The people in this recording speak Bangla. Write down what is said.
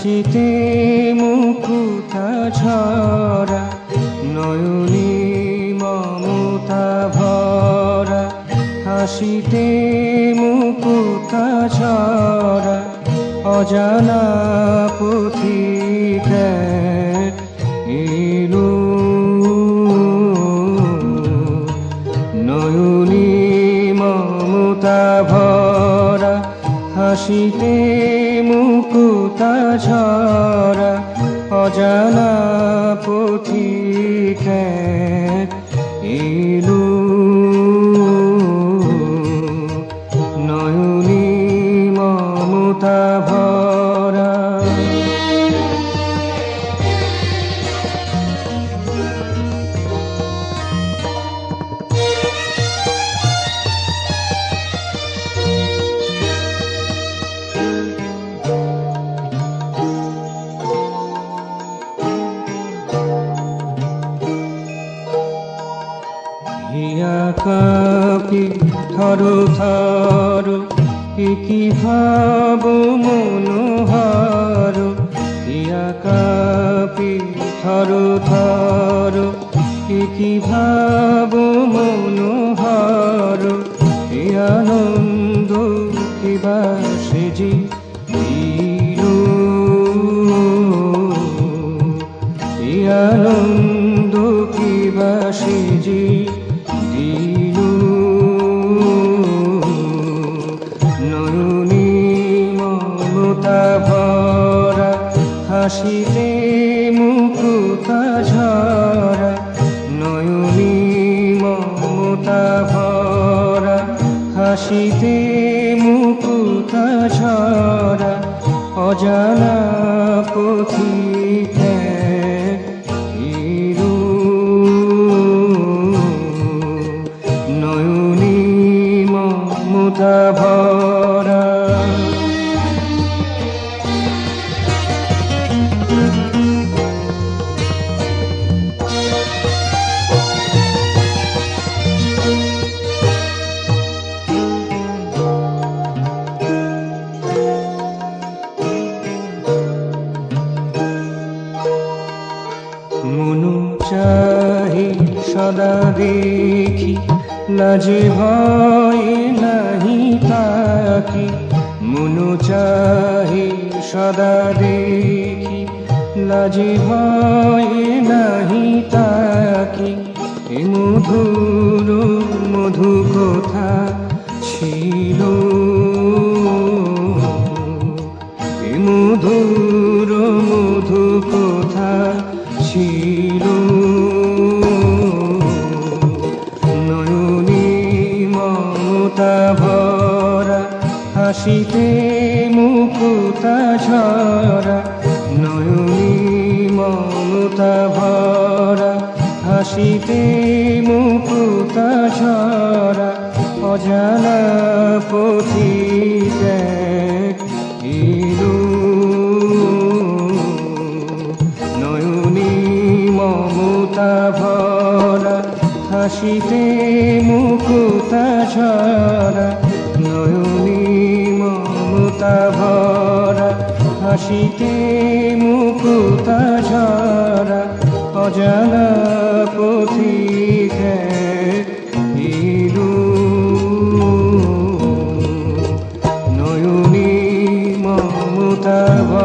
হাসিতে মুকুতা ঝরা নয়নী মমতা ভরা হাসিতে মুকুতা ঝরা অজানা পথিক এলো নয়নী মমতা ভরা হাসিতে মুকুতা ঝরা অজানা পথিক এলো নয়নী মমতা ভরা হিয়া কাঁপি থরো থরো কি ভাব মনোহর হিয়া কাঁপি থরো থরো কি ভাব মনোহর এ আনন্দ কিবা সেজি দিল এ আনন্দ কিবা সেজি দিল নয়নী মমতা ভরা হাসিতে মুকুতা ঝরা নয়নী মমতা ভরা হাসিতে মুকুতা ঝরা অজানা পথিক নয়নী মমতা ভরা মনু চাহি সদা দেখি লাজে ভয় নাহি তাকি মনু চাহি সদা দেখি লাজে ভয় নাহি তাকি এ মধুর মধু কথা ছিল এ মধুর মধু কথা ছিল নয়নী মমতা ভরা হাসিতে মুকুতা ঝরা নয়নী মমতা ভরা হাসিতে মুকুতা ঝরা অজানা পথিক এলো নয়নী মমতা ভরা হাসিতে মুকুতা ঝরা নয়নী মমতা ভরা হাসিতে মুকুতা ঝরা অজানা পথিক এলো নয়নী মমতা ভরা